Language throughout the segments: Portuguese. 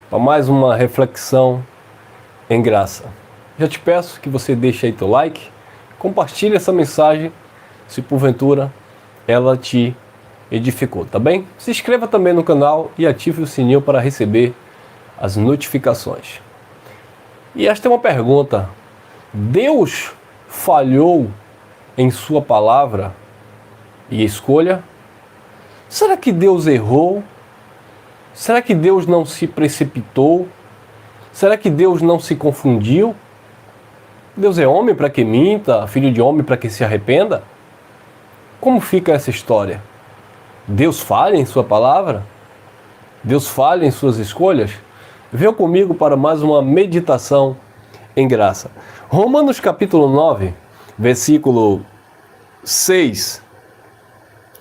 para mais uma reflexão em graça. Já te peço que você deixe aí teu like, compartilhe essa mensagem se porventura ela te edificou, tá bem? Se inscreva também no canal e ative o sininho para receber as notificações. E esta é uma pergunta: Deus falhou em sua palavra e escolha? Será que Deus errou? Será que Deus não se precipitou? Será que Deus não se confundiu? Deus é homem para que minta, filho de homem para que se arrependa? Como fica essa história? Deus falha em sua palavra? Deus falha em suas escolhas? Venha comigo para mais uma meditação em graça. Romanos capítulo 9, versículo 6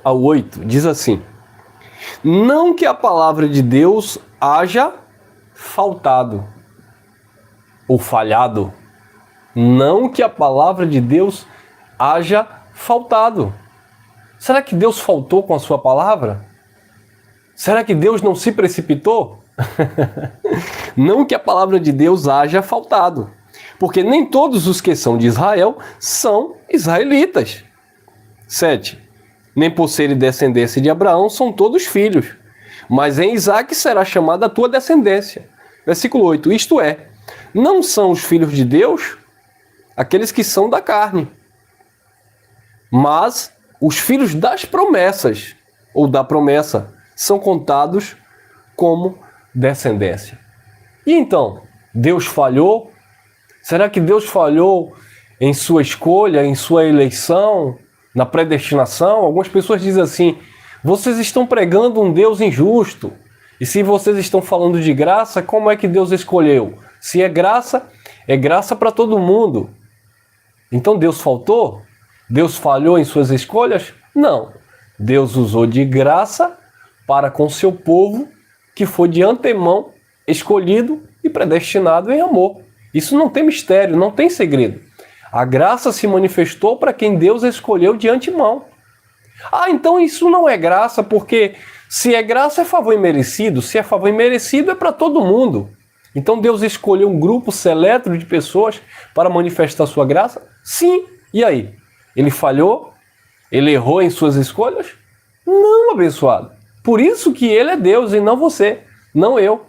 ao 8, diz assim: não que a palavra de Deus haja faltado ou falhado. Não que a palavra de Deus haja faltado. Será que Deus faltou com a sua palavra? Será que Deus não se precipitou? Não que a palavra de Deus haja faltado, porque nem todos os que são de Israel são israelitas. 7. Nem por serem descendência de Abraão são todos filhos, mas em Isaque será chamada a tua descendência. Versículo 8. Isto é, não são os filhos de Deus aqueles que são da carne, mas os filhos das promessas, ou da promessa, são contados como descendência. E então, Deus falhou? Será que Deus falhou em sua escolha, em sua eleição, na predestinação? Algumas pessoas dizem assim: vocês estão pregando um Deus injusto. E se vocês estão falando de graça, como é que Deus escolheu? Se é graça para todo mundo. Então Deus faltou? Deus falhou em suas escolhas? Não. Deus usou de graça para com seu povo, que foi de antemão escolhido e predestinado em amor. Isso não tem mistério, não tem segredo. A graça se manifestou para quem Deus escolheu de antemão. Ah, então isso não é graça, porque se é graça é favor imerecido, se é favor imerecido é para todo mundo. Então Deus escolheu um grupo seleto de pessoas para manifestar sua graça? Sim. E aí? Ele falhou? Ele errou em suas escolhas? Não, abençoado. Por isso que ele é Deus e não você, não eu.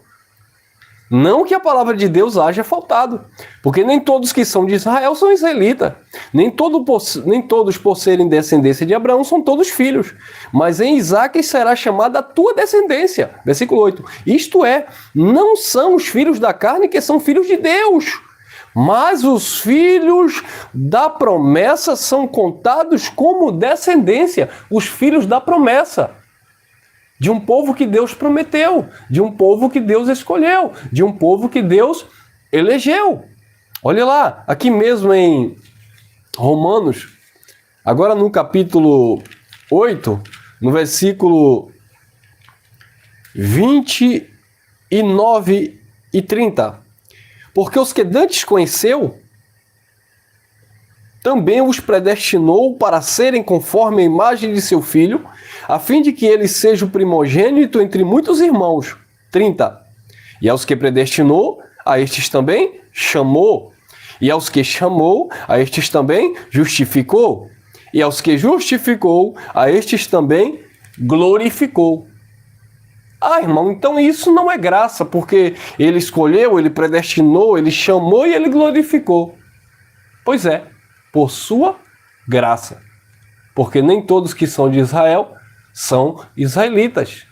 Não que a palavra de Deus haja faltado, porque nem todos que são de Israel são israelitas, nem todos por serem descendência de Abraão são todos filhos, mas em Isaque será chamada a tua descendência. Versículo 8. Isto é, não são os filhos da carne que são filhos de Deus, mas os filhos da promessa são contados como descendência, os filhos da promessa. De um povo que Deus prometeu, de um povo que Deus escolheu, de um povo que Deus elegeu. Olha lá, aqui mesmo em Romanos, agora no capítulo 8, no versículo 29 e 30. Porque os que dantes conheceu, também os predestinou para serem conforme a imagem de seu filho, a fim de que ele seja o primogênito entre muitos irmãos. 30. E aos que predestinou, a estes também chamou. E aos que chamou, a estes também justificou. E aos que justificou, a estes também glorificou. Ah, irmão, então isso não é graça, porque ele escolheu, ele predestinou, ele chamou e ele glorificou. Pois é, por sua graça. Porque nem todos que são de Israel são israelitas.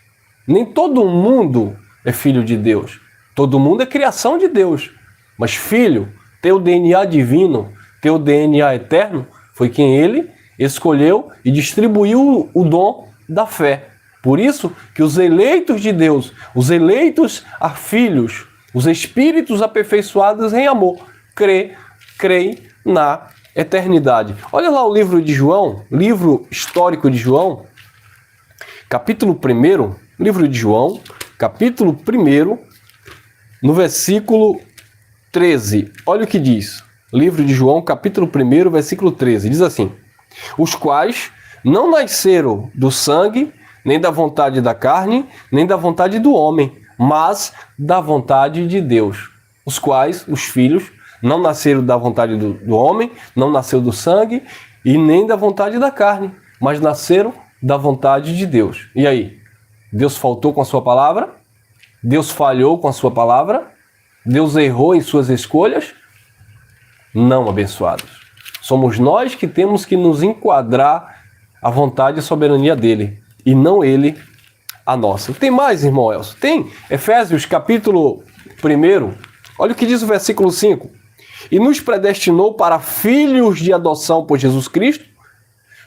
Nem todo mundo é filho de Deus. Todo mundo é criação de Deus. Mas filho, teu DNA divino, teu DNA eterno, foi quem ele escolheu e distribuiu o dom da fé. Por isso que os eleitos de Deus, os eleitos a filhos, os espíritos aperfeiçoados em amor, creem na eternidade. Olha lá o livro de João, livro histórico de João, capítulo 1, livro de João, capítulo 1, no versículo 13. Olha o que diz. Livro de João, capítulo 1, versículo 13. Diz assim: os quais não nasceram do sangue, nem da vontade da carne, nem da vontade do homem, mas da vontade de Deus, os quais, os filhos, não nasceram da vontade do homem, não nasceu do sangue e nem da vontade da carne, mas nasceram da vontade de Deus. E aí? Deus faltou com a sua palavra? Deus falhou com a sua palavra? Deus errou em suas escolhas? Não, abençoados. Somos nós que temos que nos enquadrar à vontade e à soberania dele, e não ele a nossa. Tem mais, irmão Elcio? Tem. Efésios capítulo 1, olha o que diz o versículo 5. E nos predestinou para filhos de adoção por Jesus Cristo,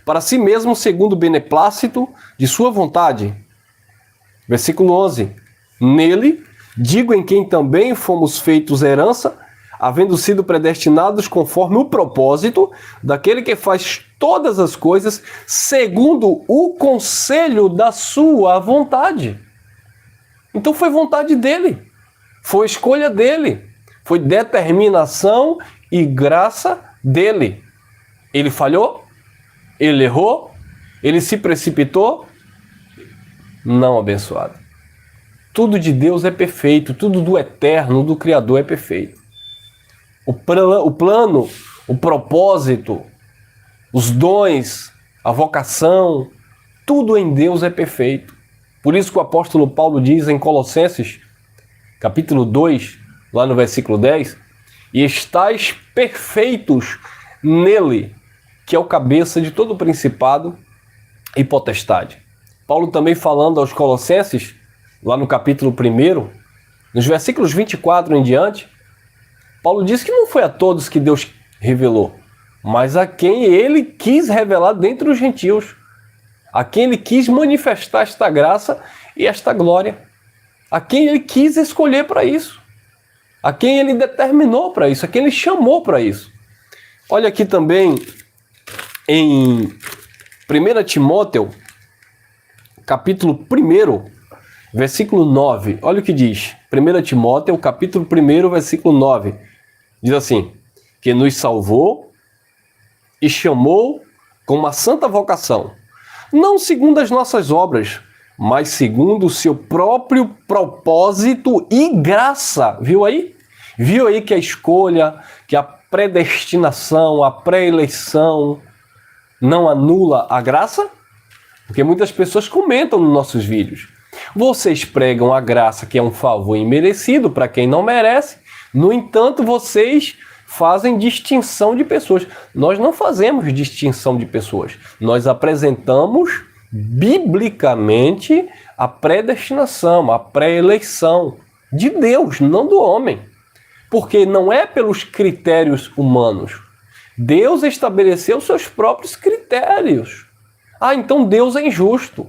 para si mesmo segundo o beneplácito de sua vontade. Versículo 11. Nele, digo em quem também fomos feitos herança, havendo sido predestinados conforme o propósito daquele que faz todas as coisas segundo o conselho da sua vontade. Então foi vontade dele, foi escolha dele, foi determinação e graça dele. Ele falhou? Ele errou? Ele se precipitou? Não, abençoado. Tudo de Deus é perfeito, tudo do eterno, do Criador é perfeito. O plano, o propósito, os dons, a vocação, tudo em Deus é perfeito. Por isso que o apóstolo Paulo diz em Colossenses, capítulo 2, lá no versículo 10, e estáis perfeitos nele, que é o cabeça de todo principado e potestade. Paulo também falando aos Colossenses, lá no capítulo 1, nos versículos 24 em diante, Paulo diz que não foi a todos que Deus revelou, mas a quem ele quis revelar dentre os gentios, a quem ele quis manifestar esta graça e esta glória, a quem ele quis escolher para isso, a quem ele determinou para isso, a quem ele chamou para isso. Olha aqui também em 1 Timóteo, capítulo 1, versículo 9. Olha o que diz. 1 Timóteo, capítulo 1, versículo 9. Diz assim, que nos salvou e chamou com uma santa vocação, não segundo as nossas obras, mas segundo o seu próprio propósito e graça. Viu aí? Viu aí que a escolha, que a predestinação, a pré-eleição não anula a graça? Porque muitas pessoas comentam nos nossos vídeos. Vocês pregam a graça, que é um favor imerecido para quem não merece. No entanto, vocês fazem distinção de pessoas. Nós não fazemos distinção de pessoas. Nós apresentamos biblicamente a predestinação, a pré-eleição de Deus, não do homem. Porque não é pelos critérios humanos. Deus estabeleceu seus próprios critérios. Ah, então Deus é injusto.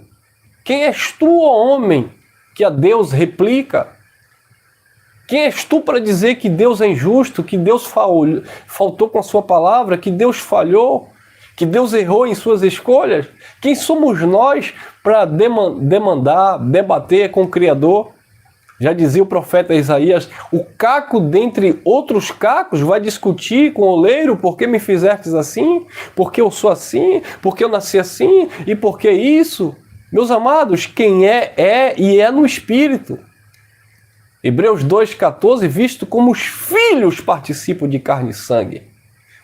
Quem és tu, ó homem, que a Deus replica? Quem és tu para dizer que Deus é injusto, que Deus faltou com a sua palavra, que Deus falhou, que Deus errou em suas escolhas? Quem somos nós para demandar, debater com o Criador? Já dizia o profeta Isaías, o caco dentre outros cacos vai discutir com o oleiro, por que me fizestes assim? Por que eu sou assim? Por que eu nasci assim? E por que isso? Meus amados, quem é e é no Espírito. Hebreus 2,14, visto como os filhos participam de carne e sangue.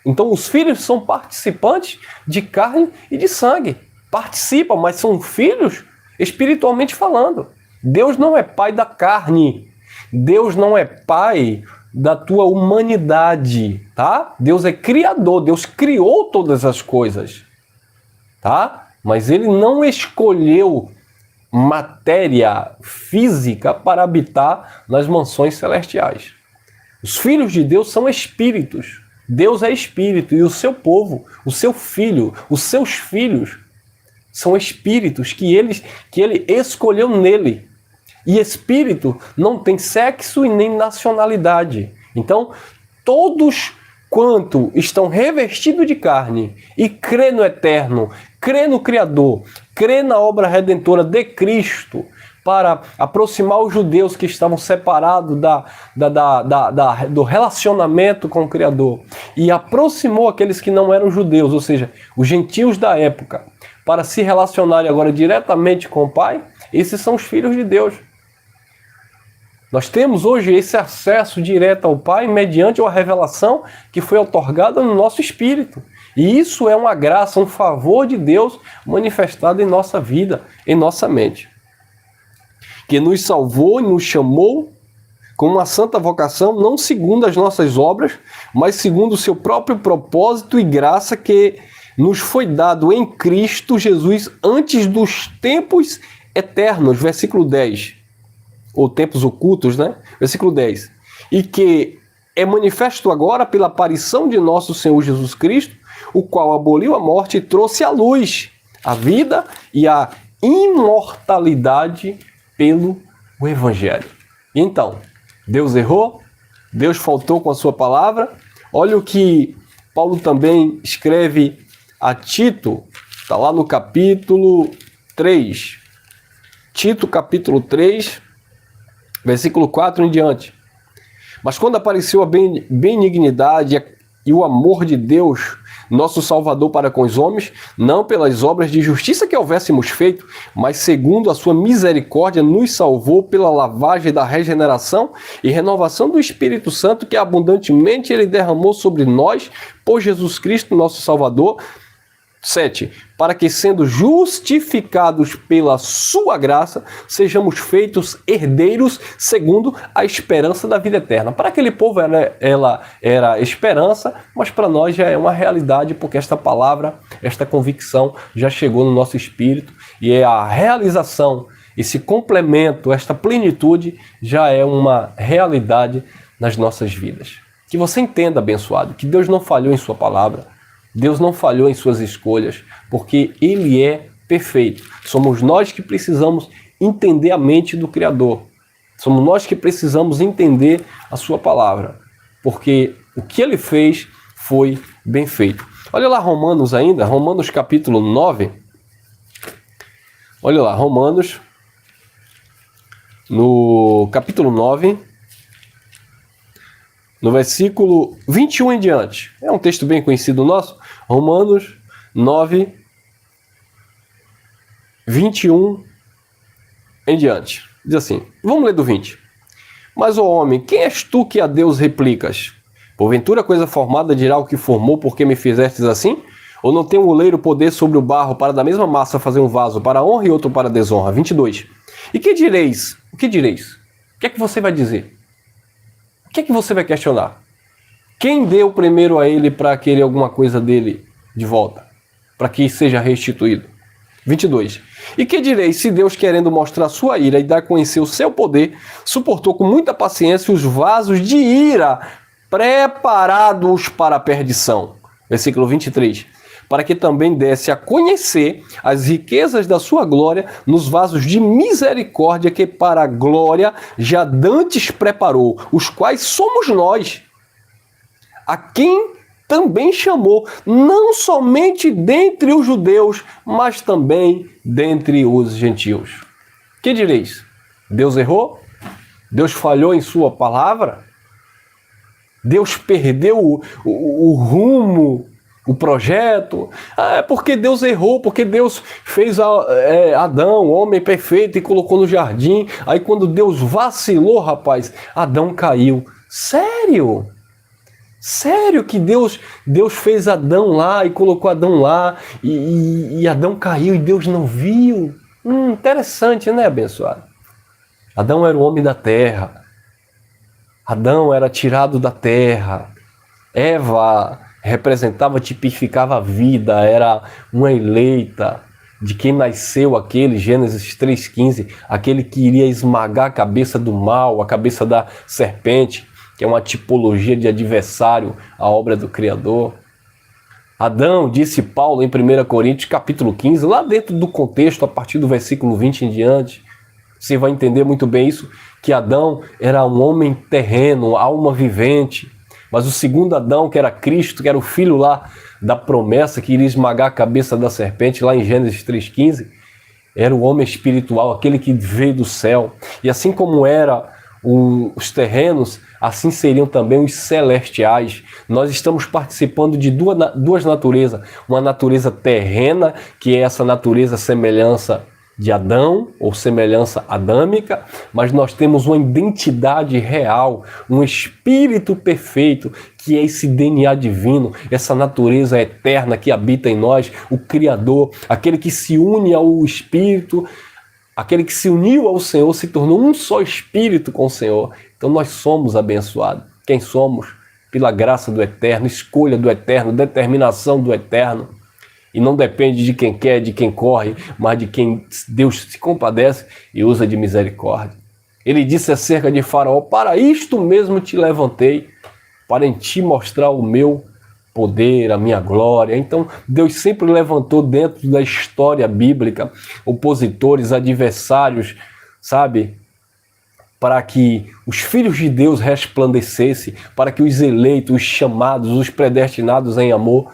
Então os filhos são participantes de carne e de sangue. Participam, mas são filhos espiritualmente falando. Deus não é pai da carne. Deus não é pai da tua humanidade, tá? Deus é criador, Deus criou todas as coisas, tá? Mas ele não escolheu matéria física para habitar nas mansões celestiais. Os filhos de Deus são espíritos. Deus é espírito e o seu povo, o seu filho, os seus filhos são espíritos que ele escolheu nele. E espírito não tem sexo e nem nacionalidade. Então, todos quanto estão revestidos de carne e crê no eterno, crê no Criador, crê na obra redentora de Cristo, para aproximar os judeus que estavam separados do relacionamento com o Criador, e aproximou aqueles que não eram judeus, ou seja, os gentios da época, para se relacionarem agora diretamente com o Pai. Esses são os filhos de Deus. Nós temos hoje esse acesso direto ao Pai mediante a revelação que foi outorgada no nosso espírito. E isso é uma graça, um favor de Deus manifestado em nossa vida, em nossa mente. Que nos salvou e nos chamou com uma santa vocação, não segundo as nossas obras, mas segundo o seu próprio propósito e graça que nos foi dado em Cristo Jesus antes dos tempos eternos. Versículo 10. Ou tempos ocultos, né? Versículo 10. E que é manifesto agora pela aparição de nosso Senhor Jesus Cristo, o qual aboliu a morte e trouxe à luz a vida e a imortalidade pelo Evangelho. E então, Deus errou? Deus faltou com a sua palavra? Olha o que Paulo também escreve a Tito, está lá no capítulo 3. Tito, capítulo 3, versículo 4 em diante. Mas quando apareceu a benignidade e o amor de Deus, nosso Salvador para com os homens, não pelas obras de justiça que houvéssemos feito, mas segundo a sua misericórdia, nos salvou pela lavagem da regeneração e renovação do Espírito Santo, que abundantemente ele derramou sobre nós, por Jesus Cristo, nosso Salvador. 7. Para que, sendo justificados pela sua graça, sejamos feitos herdeiros segundo a esperança da vida eterna. Para aquele povo ela era esperança, mas para nós já é uma realidade, porque esta palavra, esta convicção já chegou no nosso espírito e é a realização, esse complemento, esta plenitude já é uma realidade nas nossas vidas. Que você entenda, abençoado, que Deus não falhou em sua palavra. Deus não falhou em suas escolhas, porque Ele é perfeito. Somos nós que precisamos entender a mente do Criador. Somos nós que precisamos entender a sua palavra, porque o que Ele fez foi bem feito. Olha lá Romanos ainda, Romanos capítulo 9. Olha lá, Romanos, no capítulo 9, no versículo 21 em diante. É um texto bem conhecido nosso. Romanos 9, 21 em diante. Diz assim, vamos ler do 20. Mas, ó homem, quem és tu que a Deus replicas? Porventura coisa formada dirá o que formou, porque me fizestes assim? Ou não tem um oleiro poder sobre o barro para da mesma massa fazer um vaso para honra e outro para desonra? 22. E que direis? O que direis? O que é que você vai dizer? O que é que você vai questionar? Quem deu primeiro a ele para querer alguma coisa dele de volta? Para que seja restituído? 22. E que direis se Deus, querendo mostrar sua ira e dar a conhecer o seu poder, suportou com muita paciência os vasos de ira preparados para a perdição? Versículo 23. Para que também desse a conhecer as riquezas da sua glória nos vasos de misericórdia que para a glória já dantes preparou, os quais somos nós, a quem também chamou, não somente dentre os judeus, mas também dentre os gentios. Que direis? Deus errou? Deus falhou em sua palavra? Deus perdeu o rumo, o projeto? É porque Deus errou, porque Deus fez Adão, homem perfeito, e colocou no jardim. Aí quando Deus vacilou, rapaz, Adão caiu. Sério? Sério que Deus fez Adão lá e colocou Adão lá e Adão caiu e Deus não viu? Interessante, né, abençoado? Adão era o homem da terra. Adão era tirado da terra. Eva representava, tipificava a vida, era uma eleita, de quem nasceu aquele, Gênesis 3,15, aquele que iria esmagar a cabeça do mal, a cabeça da serpente, que é uma tipologia de adversário à obra do Criador. Adão, disse Paulo em 1 Coríntios capítulo 15, lá dentro do contexto, a partir do versículo 20 em diante, você vai entender muito bem isso, que Adão era um homem terreno, alma vivente, mas o segundo Adão, que era Cristo, que era o filho lá da promessa, que iria esmagar a cabeça da serpente, lá em Gênesis 3,15, era o homem espiritual, aquele que veio do céu. E assim como era os terrenos, assim seriam também os celestiais. Nós estamos participando de duas naturezas. Uma natureza terrena, que é essa natureza semelhança de Adão, ou semelhança adâmica, mas nós temos uma identidade real, um espírito perfeito, que é esse DNA divino, essa natureza eterna que habita em nós, o Criador, aquele que se une ao Espírito, aquele que se uniu ao Senhor, se tornou um só espírito com o Senhor. Então nós somos abençoados. Quem somos? Pela graça do Eterno, escolha do Eterno, determinação do Eterno. E não depende de quem quer, de quem corre, mas de quem Deus se compadece e usa de misericórdia. Ele disse acerca de Faraó: para isto mesmo te levantei, para em ti mostrar o meu poder, a minha glória. Então Deus sempre levantou dentro da história bíblica opositores, adversários, sabe? Para que os filhos de Deus resplandecessem, para que os eleitos, os chamados, os predestinados em amor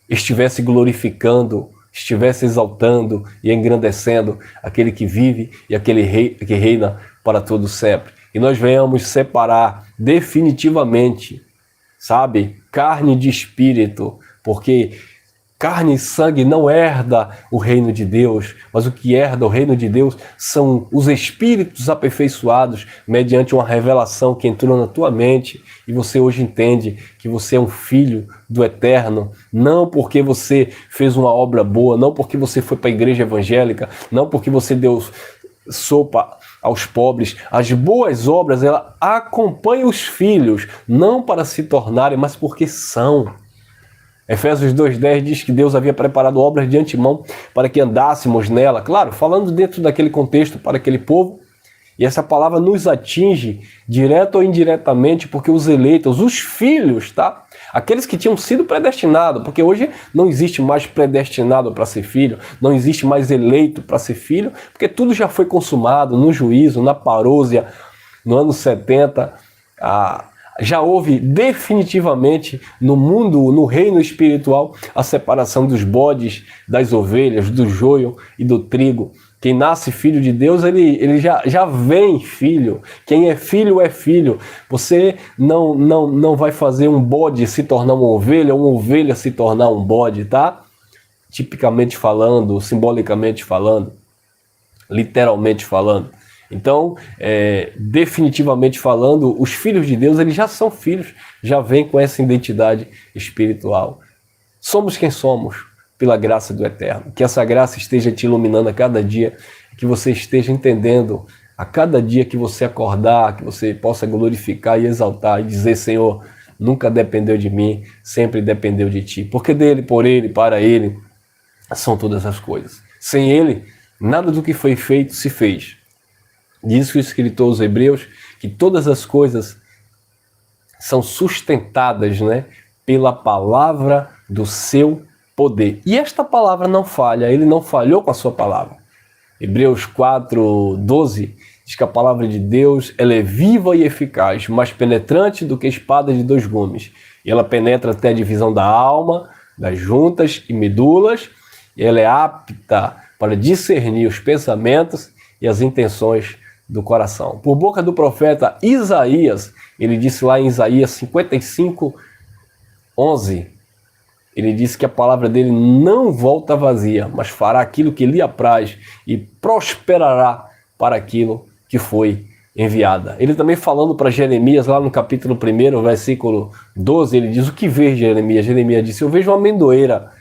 estivesse glorificando, estivesse exaltando e engrandecendo aquele que vive e aquele rei que reina para todo sempre. E nós venhamos separar definitivamente, sabe, carne de espírito, porque carne e sangue não herda o reino de Deus, mas o que herda o reino de Deus são os espíritos aperfeiçoados mediante uma revelação que entrou na tua mente e você hoje entende que você é um filho do Eterno, não porque você fez uma obra boa, não porque você foi para a igreja evangélica, não porque você deu sopa aos pobres. As boas obras, ela acompanham os filhos, não para se tornarem, mas porque são. Efésios 2,10 diz que Deus havia preparado obras de antemão para que andássemos nela. Claro, falando dentro daquele contexto para aquele povo. E essa palavra nos atinge, direto ou indiretamente, porque os eleitos, os filhos, tá? Aqueles que tinham sido predestinados, porque hoje não existe mais predestinado para ser filho, não existe mais eleito para ser filho, porque tudo já foi consumado no juízo, na parousia, no ano 70, já houve definitivamente no mundo, no reino espiritual, a separação dos bodes, das ovelhas, do joio e do trigo. Quem nasce filho de Deus, ele já vem filho. Quem é filho é filho. Você não vai fazer um bode se tornar uma ovelha se tornar um bode, tá? Tipicamente falando, simbolicamente falando, literalmente falando. Então, definitivamente falando, os filhos de Deus, eles já são filhos, já vêm com essa identidade espiritual. Somos quem somos, pela graça do Eterno. Que essa graça esteja te iluminando a cada dia, que você esteja entendendo a cada dia que você acordar, que você possa glorificar e exaltar e dizer: Senhor, nunca dependeu de mim, sempre dependeu de ti. Porque dele, por ele, para ele, são todas as coisas. Sem ele, nada do que foi feito se fez. Diz o escritor aos Hebreus que todas as coisas são sustentadas, né, pela palavra do seu poder. E esta palavra não falha, ele não falhou com a sua palavra. Hebreus 4:12 diz que a palavra de Deus, ela é viva e eficaz, mais penetrante do que espada de 2 gumes. E ela penetra até a divisão da alma, das juntas e medulas, e ela é apta para discernir os pensamentos e as intenções do coração. Por boca do profeta Isaías, ele disse lá em Isaías 55:11, ele disse que a palavra dele não volta vazia, mas fará aquilo que lhe apraz e prosperará para aquilo que foi enviada. Ele também falando para Jeremias, lá no capítulo 1, versículo 12, ele diz: o que vê Jeremias? Jeremias disse: eu vejo uma amendoeira.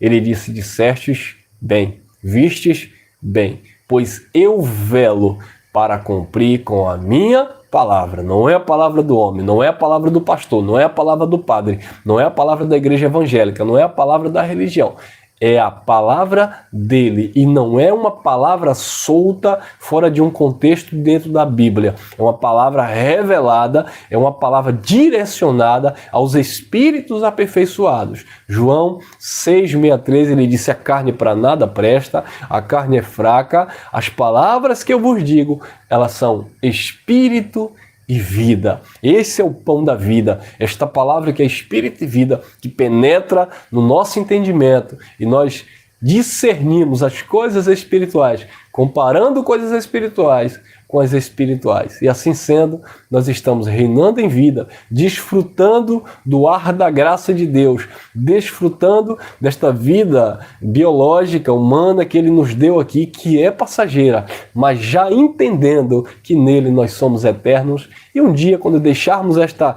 Ele disse: dissestes bem, vistes bem, pois eu velo para cumprir com a minha palavra. Não é a palavra do homem, não é a palavra do pastor, não é a palavra do padre, não é a palavra da igreja evangélica, não é a palavra da religião. É a palavra dele e não é uma palavra solta fora de um contexto dentro da Bíblia. É uma palavra revelada, é uma palavra direcionada aos espíritos aperfeiçoados. João 6,63, ele disse: a carne para nada presta, a carne é fraca, as palavras que eu vos digo, elas são espírito e vida. Esse é o pão da vida, esta palavra que é espírito e vida, que penetra no nosso entendimento e nós discernimos as coisas espirituais comparando coisas espirituais com as espirituais. E assim sendo, nós estamos reinando em vida, desfrutando do ar da graça de Deus, desfrutando desta vida biológica, humana que Ele nos deu aqui, que é passageira, mas já entendendo que nele nós somos eternos. E um dia, quando deixarmos esta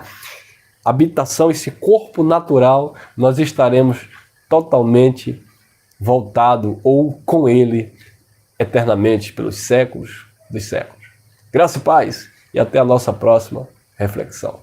habitação, esse corpo natural, nós estaremos totalmente voltado ou com Ele eternamente pelos séculos dos séculos. Graça e paz, e até a nossa próxima reflexão.